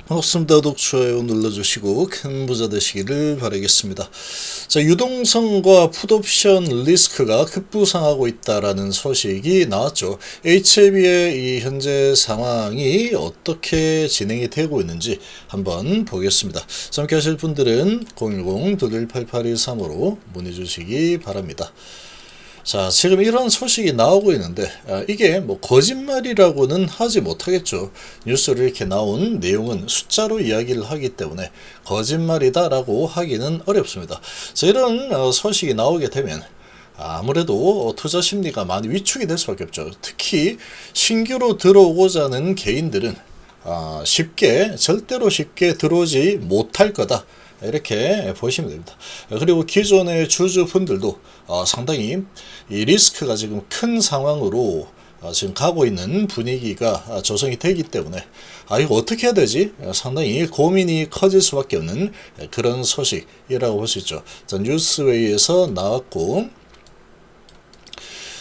반갑습니다. 구독, 좋아요 눌러주시고 큰 부자 되시기를 바라겠습니다. 자, 유동성과 풋옵션 리스크가 급부상하고 있다라는 소식이 나왔죠. HLB의 이 현재 상황이 어떻게 진행이 되고 있는지 한번 보겠습니다. 함께 하실 분들은 010-2188-135로 문의 주시기 바랍니다. 자, 지금 이런 소식이 나오고 있는데 이게 뭐 거짓말이라고는 하지 못하겠죠. 뉴스를 이렇게 나온 내용은 숫자로 이야기를 하기 때문에 거짓말이다라고 하기는 어렵습니다. 자, 이런 소식이 나오게 되면 아무래도 투자 심리가 많이 위축이 될 수밖에 없죠. 특히 신규로 들어오고자 하는 개인들은 절대로 쉽게 들어오지 못할 거다, 이렇게 보시면 됩니다. 그리고 기존의 주주분들도 상당히 이 리스크가 지금 큰 상황으로 지금 가고 있는 분위기가 조성이 되기 때문에 이거 어떻게 해야 되지? 상당히 고민이 커질 수밖에 없는 그런 소식이라고 볼 수 있죠. 자, 뉴스웨이에서 나왔고,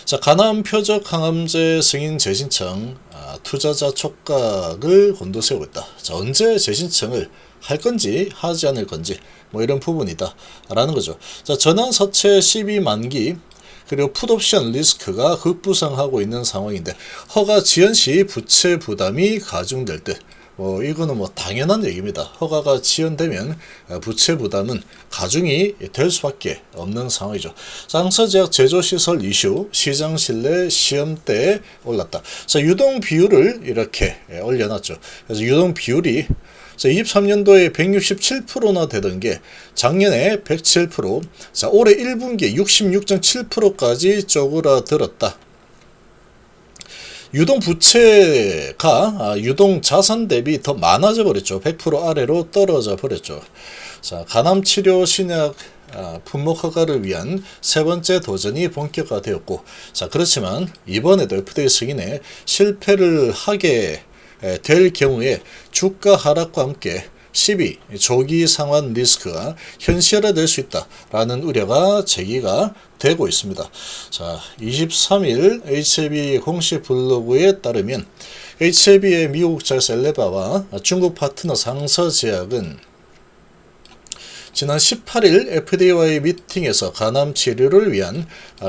자, 가남 표적 항암제 승인 재신청, 투자자 촉각을 곤두세우고 있다. 자, 언제 재신청을 할 건지 하지 않을 건지 뭐 이런 부분이다 라는 거죠. 자, 전환사채 12만기 그리고 풋옵션 리스크가 급부상하고 있는 상황인데, 허가 지연 시 부채 부담이 가중될 때 이거는 뭐 당연한 얘기입니다. 허가가 지연되면 부채 부담은 가중이 될 수밖에 없는 상황이죠. 항서제약 제조시설 이슈, 시장 신뢰 시험대에 올랐다. 자, 유동 비율을 이렇게 올려놨죠. 그래서 유동 비율이 23년도에 167%나 되던 게 작년에 107%, 자, 올해 1분기에 66.7%까지 쪼그라들었다. 유동 부채가 유동 자산 대비 더 많아져 버렸죠. 100% 아래로 떨어져 버렸죠. 자, 간암 치료 신약 품목 허가를 위한 세 번째 도전이 본격화되었고, 자, 그렇지만 이번에도 FDA 승인에 실패를 하게 될 경우에 주가 하락과 함께 12 조기 상환 리스크가 현실화될 수 있다라는 우려가 제기가 되고 있습니다. 자, 23일 HLB 공식 블로그에 따르면 HLB의 미국 자회사 엘레바와 중국 파트너 상서제약은 지난 18일 FDA와의 미팅에서 간암 치료를 위한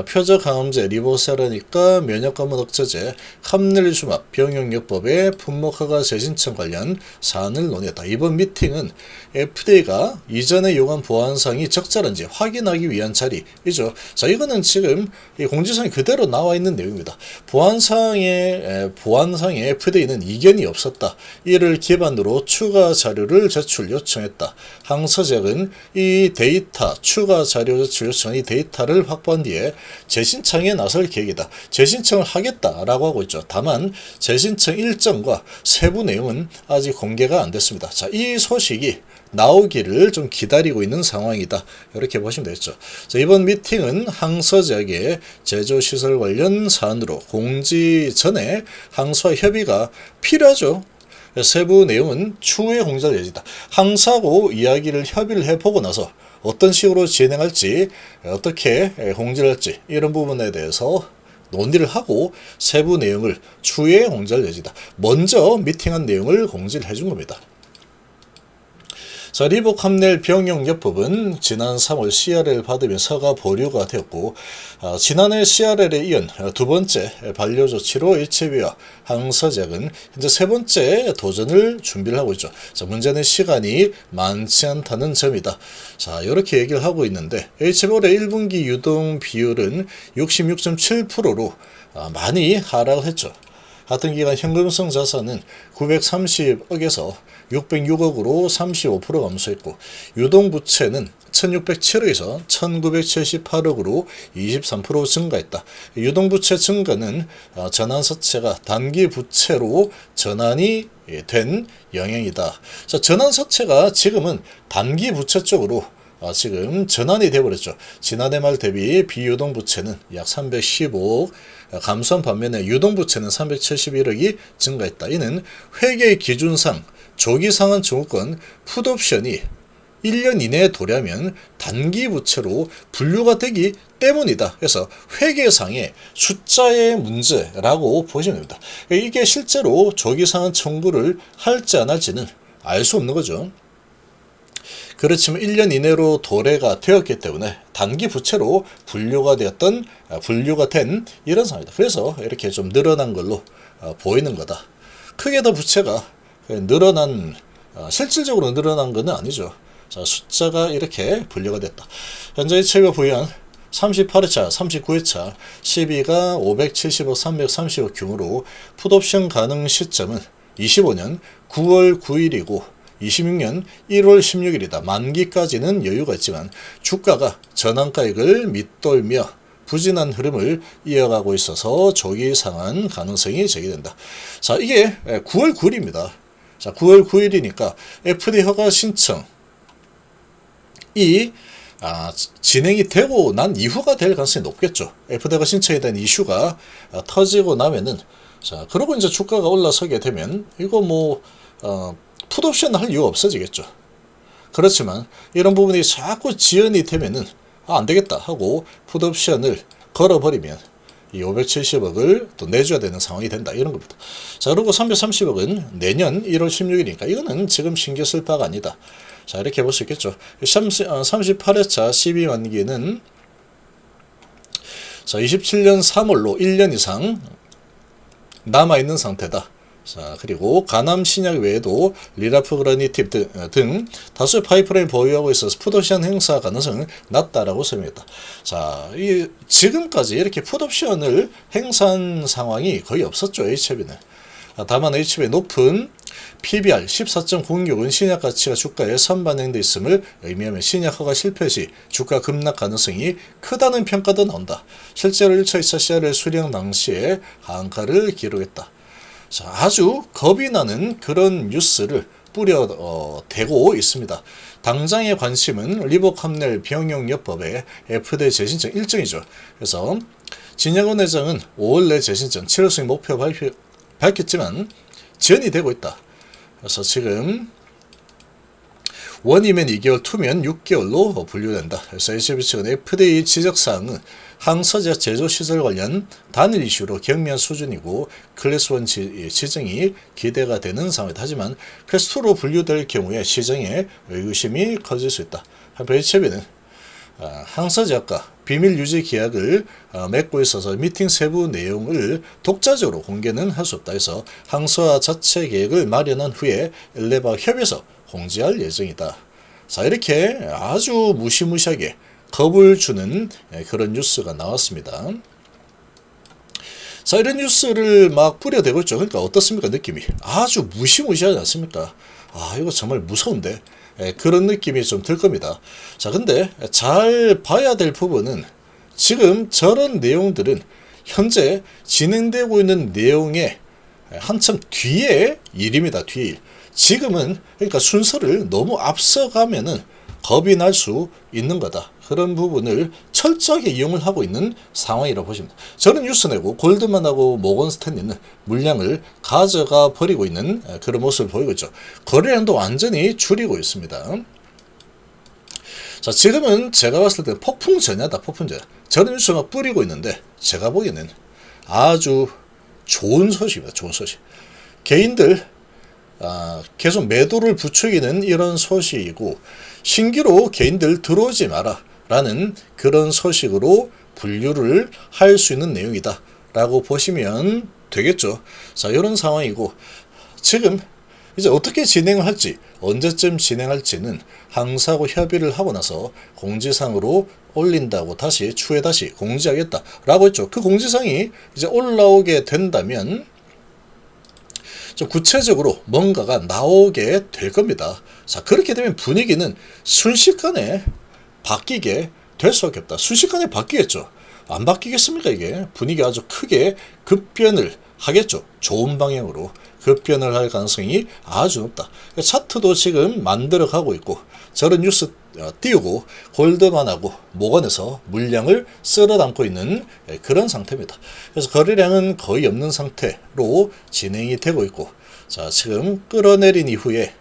표적 항암제 리보세라닉과 면역관문 억제제 함릴주맙 병용요법의 품목 허가 재신청 관련 사안을 논의했다. 이번 미팅은 FDA가 이전에 요구한 보안사항이 적절한지 확인하기 위한 자리이죠. 자, 이거는 지금 이 공지사항이 그대로 나와 있는 내용입니다. 보안사항에 FDA는 이견이 없었다. 이를 기반으로 추가 자료를 제출 요청했다. 항서제약은 이 데이터, 추가 자료 제출 요청, 이 데이터를 확보한 뒤에 재신청에 나설 계획이다. 재신청을 하겠다라고 하고 있죠. 다만 재신청 일정과 세부 내용은 아직 공개가 안 됐습니다. 자, 이 소식이 나오기를 좀 기다리고 있는 상황이다, 이렇게 보시면 되겠죠. 자, 이번 미팅은 항서제약의 제조시설 관련 사안으로 공지 전에 항소와 협의가 필요하죠. 세부 내용은 추후에 공지할 예정이다. 항사하고 이야기를 협의를 해보고 나서 어떤 식으로 진행할지, 어떻게 공지를 할지, 이런 부분에 대해서 논의를 하고 세부 내용을 추후에 공지할 예정이다. 먼저 미팅한 내용을 공지를 해준 겁니다. 자, 리보캄넬 병용요법은 지난 3월 CRL 받으며 서가 보류가 되었고, 지난해 CRL에 이은 두 번째 반려 조치로 HLB와 항서제약은 현재 세 번째 도전을 준비를 하고 있죠. 자, 문제는 시간이 많지 않다는 점이다. 자, 이렇게 얘기를 하고 있는데, HLB 올해 1분기 유동 비율은 66.7%로 많이 하락을 했죠. 같은 기간 현금성 자산은 930억에서 606억으로 35% 감소했고, 유동부채는 1607억에서 1978억으로 23% 증가했다. 유동부채 증가는 전환사채가 단기부채로 전환이 된 영향이다. 자, 전환사채가 지금은 단기부채 쪽으로 지금 전환이 되어버렸죠. 지난해 말 대비 비유동부채는 약 315억 감소한 반면에 유동부채는 371억이 증가했다. 이는 회계 기준상 조기상환 증후권 풋옵션이 1년 이내에 도래하면 단기부채로 분류가 되기 때문이다. 그래서 회계상의 숫자의 문제라고 보시면 됩니다. 이게 실제로 조기상환 청구를 할지 안 할지는 알 수 없는 거죠. 그렇지만 1년 이내로 도래가 되었기 때문에 단기 부채로 분류가 된 이런 상황이다. 그래서 이렇게 좀 늘어난 걸로 보이는 거다. 크게 더 부채가 실질적으로 늘어난 것은 아니죠. 자, 숫자가 이렇게 분류가 됐다. 현재 이체가 부여한 38회차, 39회차, 12가 570억, 330억 규모로 풋옵션 가능 시점은 25년 9월 9일이고 26년 1월 16일이다. 만기까지는 여유가 있지만 주가가 전환가액을 밑돌며 부진한 흐름을 이어가고 있어서 조기 상한 가능성이 제기된다. 자, 이게 9월 9일입니다. 자, 9월 9일이니까 FDA 허가 신청이 진행이 되고 난 이후가 될 가능성이 높겠죠. FDA가 신청에 대한 이슈가 터지고 나면은, 자, 그러고 이제 주가가 올라서게 되면 이거 풋옵션 할 이유가 없어지겠죠. 그렇지만 이런 부분이 자꾸 지연이 되면은 안 되겠다 하고 풋옵션을 걸어버리면 이 570억을 또 내줘야 되는 상황이 된다, 이런 겁니다. 자, 그리고 330억은 내년 1월 16일이니까 이거는 지금 신경 쓸 바가 아니다. 자, 이렇게 볼 수 있겠죠. 38회차 12만기는 자, 27년 3월로 1년 이상 남아있는 상태다. 자, 그리고 가남 신약 외에도 리라프그라니팁 등 다수의 파이프라인 보유하고 있어서 풋옵션 행사 가능성은 낮다라고 설명했다. 자, 지금까지 이렇게 풋옵션을 행사한 상황이 거의 없었죠, HB는. 다만 HB의 높은 PBR 14.06은 신약 가치가 주가에 선반영돼 있음을 의미하며 신약 허가 실패 시 주가 급락 가능성이 크다는 평가도 나온다. 실제로 1차, 2차 CRL 수령 당시에 하한가를 기록했다. 자, 아주 겁이 나는 그런 뉴스를 뿌려대고 있습니다. 당장의 관심은 리보캄넬 병용요법의 FDA 재신청 일정이죠. 그래서 진양원 회장은 5월 내 재신청 7월승 목표 밝혔지만 지연이 되고 있다. 그래서 지금 1이면 2개월, 2면 6개월로 분류된다. 그래서 HB 측은 FDA 지적사항은 항서제 제조시설 관련 단일 이슈로 경미한 수준이고 클래스 1 지정이 기대가 되는 상황이다. 하지만 클래스 2로 분류될 경우에 시정에 의구심이 커질 수 있다. 한편 HB는 항서제약과 비밀 유지 계약을 맺고 있어서 미팅 세부 내용을 독자적으로 공개는 할 수 없다 해서 항서화 자체 계획을 마련한 후에 엘레바 협의해서 공지할 예정이다. 자, 이렇게 아주 무시무시하게 겁을 주는 그런 뉴스가 나왔습니다. 자, 이런 뉴스를 막 뿌려대고 있죠. 그러니까 어떻습니까, 느낌이? 아주 무시무시하지 않습니까? 이거 정말 무서운데. 그런 느낌이 좀 들 겁니다. 자, 근데 잘 봐야 될 부분은 지금 저런 내용들은 현재 진행되고 있는 내용의 한참 뒤의 일입니다. 뒤의 일. 지금은 그러니까 순서를 너무 앞서가면은 겁이 날 수 있는 거다. 그런 부분을 철저하게 이용을 하고 있는 상황이라고 보시면 됩니다. 저는 뉴스 내고 골드만하고 모건 스탠리는 물량을 가져가 버리고 있는 그런 모습을 보이고 있죠. 거래량도 완전히 줄이고 있습니다. 자, 지금은 제가 봤을 때 폭풍 전야다, 폭풍 전야. 저는 뉴스 막 뿌리고 있는데 제가 보기에는 아주 좋은 소식입니다. 좋은 소식. 개인들 계속 매도를 부추기는 이런 소식이고 신규로 개인들 들어오지 마라 라는 그런 소식으로 분류를 할 수 있는 내용이다 라고 보시면 되겠죠. 자, 이런 상황이고 지금 이제 어떻게 진행을 할지, 언제쯤 진행할지는 항사하고 협의를 하고 나서 공지사항으로 올린다고 추후에 다시 공지하겠다 라고 했죠. 그 공지사항이 이제 올라오게 된다면 좀 구체적으로 뭔가가 나오게 될 겁니다. 자, 그렇게 되면 분위기는 순식간에 바뀌게 될 수밖에 없다. 순식간에 바뀌겠죠. 안 바뀌겠습니까? 이게 분위기 아주 크게 급변을 하겠죠. 좋은 방향으로 급변을 할 가능성이 아주 높다. 차트도 지금 만들어가고 있고 저런 뉴스 띄우고 골드만하고 모건에서 물량을 쓸어 담고 있는 그런 상태입니다. 그래서 거래량은 거의 없는 상태로 진행이 되고 있고, 자, 지금 끌어내린 이후에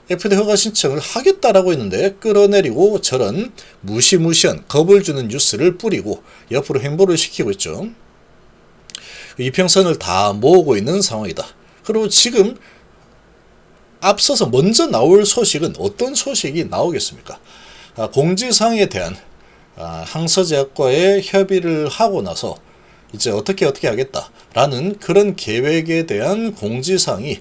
FDA 허가 신청을 하겠다라고 했는데 끌어내리고 저런 무시무시한 겁을 주는 뉴스를 뿌리고 옆으로 행보를 시키고 있죠. 이평선을 다 모으고 있는 상황이다. 그리고 지금 앞서서 먼저 나올 소식은 어떤 소식이 나오겠습니까? 공지사항에 대한 항서제약과의 협의를 하고 나서 이제 어떻게 하겠다라는 그런 계획에 대한 공지사항이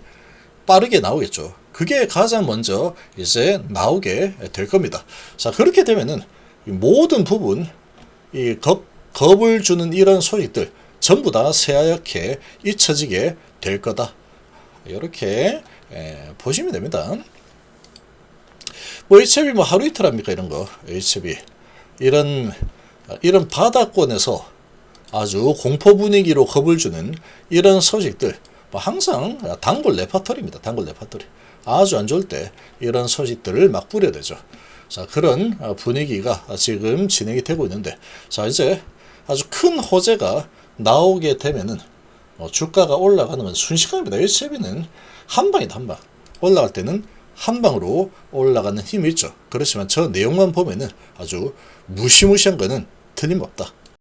빠르게 나오겠죠. 그게 가장 먼저 이제 나오게 될 겁니다. 자, 그렇게 되면은 모든 부분 겁을 주는 이런 소식들 전부 다 새하얗게 잊혀지게 될 거다. 이렇게 보시면 됩니다. 뭐 HB 뭐 하루 이틀 합니까 이런 거. HB 이런 바다권에서 아주 공포 분위기로 겁을 주는 이런 소식들 뭐 항상 단골 레파토리입니다. 단골 레파토리. 아주 안 좋을 때 이런 소식들을 막 뿌려대죠. 자, 그런 분위기가 지금 진행이 되고 있는데, 자, 이제 아주 큰 호재가 나오게 되면은 주가가 올라가는 건 순식간입니다. HB는 한 방이다, 한 방. 올라갈 때는 한 방으로 올라가는 힘이 있죠. 그렇지만 저 내용만 보면은 아주 무시무시한 거는 틀림없다.